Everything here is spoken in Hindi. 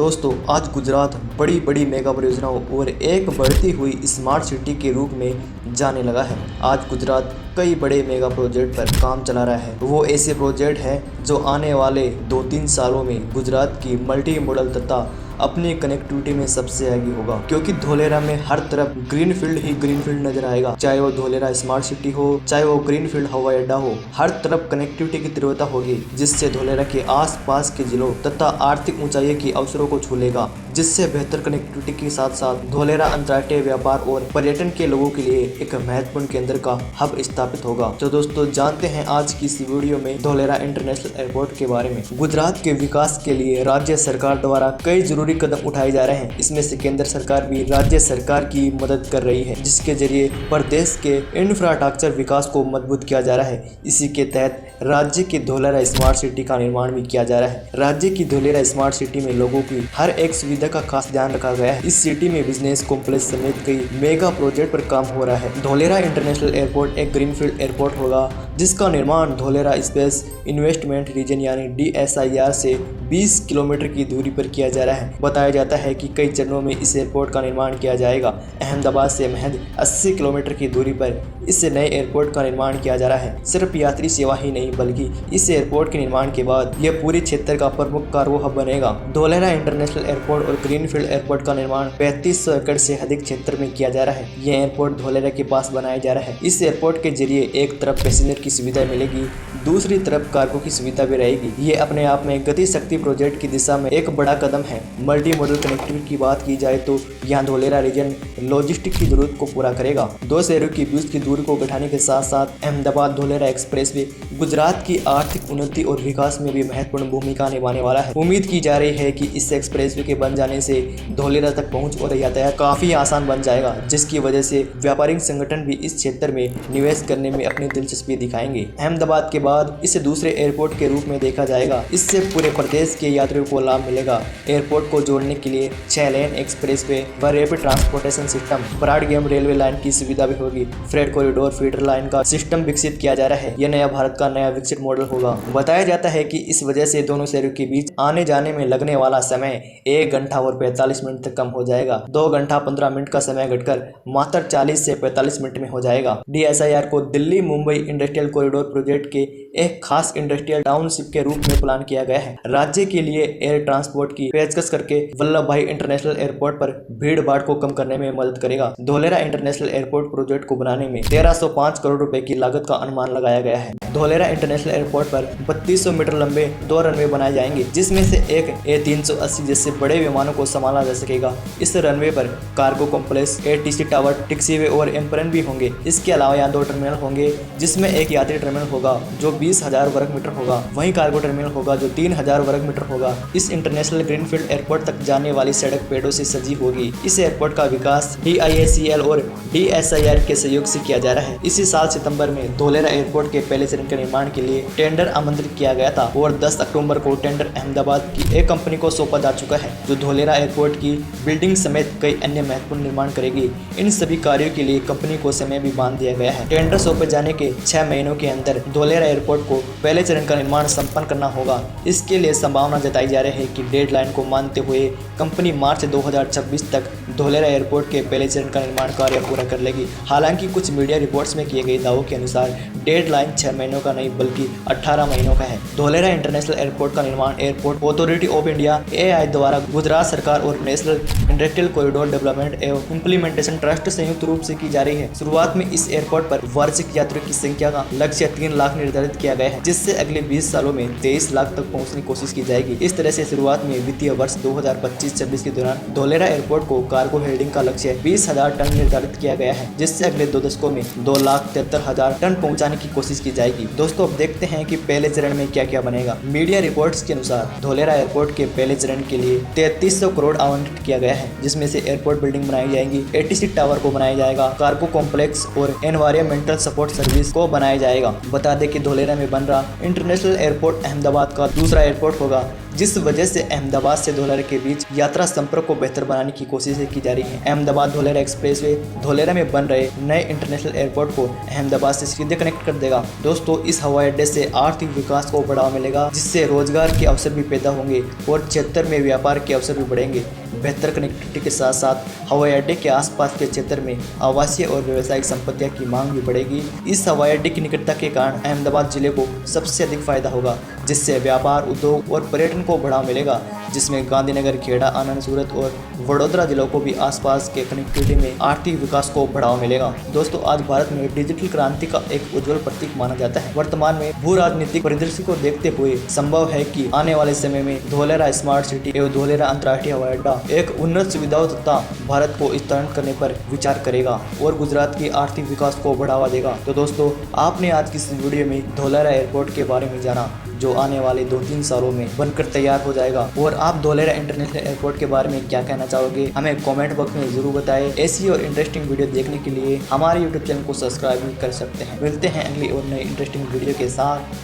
दोस्तों, आज गुजरात बड़ी बड़ी मेगा परियोजनाओं और एक बढ़ती हुई स्मार्ट सिटी के रूप में जाने लगा है। आज गुजरात कई बड़े मेगा प्रोजेक्ट पर काम चला रहा है। वो ऐसे प्रोजेक्ट हैं जो आने वाले 2-3 सालों में गुजरात की मल्टी मॉडल तथा अपनी कनेक्टिविटी में सबसे आगे होगा, क्योंकि धोलेरा में हर तरफ ग्रीनफील्ड ही ग्रीनफील्ड नजर आएगा। चाहे वो धोलेरा स्मार्ट सिटी हो, चाहे वो ग्रीनफील्ड हवाई अड्डा हो, हर तरफ कनेक्टिविटी की तीव्रता होगी, जिससे धोलेरा के आसपास के जिलों तथा आर्थिक ऊंचाई के अवसरों को छू लेगा, जिससे बेहतर कनेक्टिविटी के साथ साथ धोलेरा अंतर्राष्ट्रीय व्यापार और पर्यटन के लोगों के लिए एक महत्वपूर्ण केंद्र का हब स्थापित होगा। तो दोस्तों, जानते हैं आज की इस वीडियो में धोलेरा इंटरनेशनल एयरपोर्ट के बारे में। गुजरात के विकास के लिए राज्य सरकार द्वारा कई जरूरी कदम उठाए जा रहे हैं। इसमें से केंद्र सरकार भी राज्य सरकार की मदद कर रही है, जिसके जरिए प्रदेश के इंफ्रास्ट्रक्चर विकास को मजबूत किया जा रहा है। इसी के तहत राज्य की धोलेरा स्मार्ट सिटी का निर्माण भी किया जा रहा है। राज्य की धोलेरा स्मार्ट सिटी में लोगों की हर एक सुविधा का खास ध्यान रखा गया है। इस सिटी में बिजनेस कॉम्प्लेक्स समेत कई मेगा प्रोजेक्ट पर काम हो रहा है। धोलेरा इंटरनेशनल एयरपोर्ट एक ग्रीनफील्ड एयरपोर्ट होगा, जिसका निर्माण धोलेरा स्पेस इन्वेस्टमेंट रीजन यानी DSIR से 20 किलोमीटर की दूरी पर किया जा रहा है। बताया जाता है कि कई चरणों में इस एयरपोर्ट का निर्माण किया जाएगा। अहमदाबाद से महज 80 किलोमीटर की दूरी पर इस नए एयरपोर्ट का निर्माण किया जा रहा है। सिर्फ यात्री सेवा ही नहीं, बल्कि इस एयरपोर्ट के निर्माण के बाद यह पूरे क्षेत्र का प्रमुख कार्गो हब बनेगा। धोलेरा इंटरनेशनल एयरपोर्ट और ग्रीनफील्ड एयरपोर्ट का निर्माण 3500 एकड़ से अधिक क्षेत्र में किया जा रहा है। यह एयरपोर्ट धोलेरा के पास बनाया जा रहा है। इस एयरपोर्ट के जरिए एक तरफ पैसेंजर की सुविधा मिलेगी, दूसरी तरफ कार्गो की सुविधा भी रहेगी। ये अपने आप में गति शक्ति प्रोजेक्ट की दिशा में एक बड़ा कदम है। मल्टी मॉडल कनेक्टिविटी की बात की जाए तो यहाँ धोलेरा रीजन लॉजिस्टिक की जरूरत को पूरा करेगा। दो शहरों के बीच की दूरी को घटाने के साथ साथ अहमदाबाद धोलेरा एक्सप्रेसवे गुजरात की आर्थिक उन्नति और विकास में भी महत्वपूर्ण भूमिका निभाने वाला है। उम्मीद की जा रही है कि इस एक्सप्रेसवे के बन जाने से धोलेरा तक पहुंच और यातायात काफी आसान बन जाएगा, जिसकी वजह से व्यापारिक संगठन भी इस क्षेत्र में निवेश करने में अपनी दिलचस्पी दिखाएंगे। अहमदाबाद के बाद इसे दूसरे एयरपोर्ट के रूप में देखा जाएगा। इससे पूरे प्रदेश के यात्रियों को लाभ मिलेगा। एयरपोर्ट को जोड़ने के लिए 6 लेन एक्सप्रेसवे व rapid transportation system, broad gauge railway line की सुविधा भी होगी। फ्रेट कॉरिडोर फीडर लाइन का सिस्टम विकसित किया जा रहा है। यह नया भारत का नया विकसित मॉडल होगा। बताया जाता है कि इस वजह से दोनों शहरों के बीच आने जाने में लगने वाला समय 1 घंटा और 45 मिनट तक कम हो जाएगा। 2 घंटा 15 मिनट का समय घटकर मात्र 40 से 45 मिनट में हो जाएगा। DSIR को Delhi Mumbai industrial corridor project के एक खास इंडस्ट्रियल टाउनशिप के रूप में प्लान किया गया है। राज्य के लिए एयर ट्रांसपोर्ट की पेशकश करके वल्लभ भाई इंटरनेशनल एयरपोर्ट पर भीड़ भाड़ को कम करने में मदद करेगा। धोलेरा इंटरनेशनल एयरपोर्ट प्रोजेक्ट को बनाने में 1305 करोड़ रुपए की लागत का अनुमान लगाया गया है। धोलेरा इंटरनेशनल एयरपोर्ट पर 3200 मीटर लंबे 2 रनवे बनाए जाएंगे, जिसमें से एक A380 जैसे बड़े विमानों को संभाला जा सकेगा। इस रनवे पर cargo complex, ATC tower, taxiway और एम्परन भी होंगे। इसके अलावा यहाँ 2 टर्मिनल होंगे, जिसमें एक यात्री टर्मिनल होगा जो 20,000 वर्ग मीटर होगा। वहीं कार्गो टर्मिनल होगा जो 3,000 वर्ग मीटर होगा। इस इंटरनेशनल ग्रीनफील्ड एयरपोर्ट तक जाने वाली सड़क पेड़ों से सजी होगी। इस एयरपोर्ट का विकास DIACL और DSIR के सहयोग से किया जा रहा है। इसी साल सितंबर में धोलेरा एयरपोर्ट के पहले चरण के निर्माण के लिए टेंडर आमंत्रित किया गया था और 10 अक्टूबर को टेंडर अहमदाबाद की एक कंपनी को सौंपा जा चुका है, जो धोलेरा एयरपोर्ट की बिल्डिंग समेत कई अन्य महत्वपूर्ण निर्माण करेगी। इन सभी कार्यों के लिए कंपनी को समय भी बांध दिया गया है। टेंडर सौंपे जाने के 6 महीनों के अंदर धोलेरा एयरपोर्ट को पहले चरण का निर्माण संपन्न करना होगा। इसके लिए संभावना जताई जा रही है कि डेडलाइन को मानते हुए कंपनी मार्च 2026 तक धोलेरा एयरपोर्ट के पहले चरण का निर्माण कार्य पूरा कर लेगी। हालांकि कुछ मीडिया रिपोर्ट्स में किए गए दावों के अनुसार डेडलाइन 6 महीनों का नहीं बल्कि 18 महीनों का है। धोलेरा इंटरनेशनल एयरपोर्ट का निर्माण airport authority of India AI द्वारा गुजरात सरकार और नेशनल इंडस्ट्रियल कॉरिडोर डेवलपमेंट एवं इम्प्लीमेंटेशन ट्रस्ट संयुक्त रूप से की जा रही है। शुरुआत में इस एयरपोर्ट पर वार्षिक यात्रियों की संख्या का लक्ष्य 3 लाख निर्धारित किया गया है, जिससे अगले 20 सालों में 23 लाख तक पहुंचने की कोशिश की जाएगी। इस तरह से शुरुआत में वित्तीय वर्ष 2025-26 के दौरान धोलेरा एयरपोर्ट को कार्गो हेडिंग का लक्ष्य 20,000 टन निर्धारित किया गया है, जिससे अगले 2 दशकों में 2,73,000 टन पहुंचाने की कोशिश की जाएगी। दोस्तों, अब देखते हैं कि पहले चरण में क्या क्या बनेगा। मीडिया रिपोर्ट्स के अनुसार धोलेरा एयरपोर्ट के पहले चरण के लिए 3300 करोड़ आवंटित किया गया है, जिसमें से एयरपोर्ट बिल्डिंग बनाई जाएगी, ATC टावर को बनाया जाएगा, कार्गो कॉम्प्लेक्स और एनवायरमेंटल सपोर्ट सर्विस को बनाया जाएगा। बता दें कि धोलेरा में बन रहा इंटरनेशनल एयरपोर्ट अहमदाबाद का दूसरा एयरपोर्ट होगा, जिस वजह से अहमदाबाद से धोलेरा के बीच यात्रा संपर्क को बेहतर बनाने की कोशिशें की जा रही हैं। अहमदाबाद धोलेरा एक्सप्रेसवे धोलेरा में बन रहे नए इंटरनेशनल एयरपोर्ट को अहमदाबाद से सीधे कनेक्ट कर देगा। दोस्तों, इस हवाई अड्डे से आर्थिक विकास को बढ़ावा मिलेगा, जिससे रोजगार के अवसर भी पैदा होंगे और क्षेत्र में व्यापार के अवसर भी बढ़ेंगे। बेहतर कनेक्टिविटी के साथ साथ हवाई अड्डे के आसपास के क्षेत्र में आवासीय और व्यावसायिक संपत्तियों की मांग भी बढ़ेगी। इस हवाई अड्डे की निकटता के कारण अहमदाबाद जिले को सबसे अधिक फायदा होगा, जिससे व्यापार, उद्योग और पर्यटन को बढ़ावा मिलेगा, जिसमें गांधीनगर, खेड़ा, आनंद, सूरत और वडोदरा जिलों को भी आसपास के कनेक्टिविटी में आर्थिक विकास को बढ़ावा मिलेगा। दोस्तों, आज भारत में डिजिटल क्रांति का एक उज्जवल प्रतीक माना जाता है। वर्तमान में भू राजनीतिक परिदृश्य को देखते हुए संभव है कि आने वाले समय में धोलेरा स्मार्ट सिटी एवं धोलेरा अंतर्राष्ट्रीय हवाई अड्डा एक उन्नत सुविधाओं तथा भारत को स्थानांतरित करने पर विचार करेगा और गुजरात की आर्थिक विकास को बढ़ावा देगा। तो दोस्तों, आपने आज की इस वीडियो में धोलेरा एयरपोर्ट के बारे में जाना, जो आने वाले 2-3 सालों में बनकर तैयार हो जाएगा। और आप धोलेरा इंटरनेशनल एयरपोर्ट के बारे में क्या कहना चाहोगे, हमें कमेंट बॉक्स में जरूर बताएं। ऐसी और इंटरेस्टिंग वीडियो देखने के लिए हमारे YouTube चैनल को सब्सक्राइब भी कर सकते हैं। मिलते हैं अगली और नई इंटरेस्टिंग वीडियो के साथ।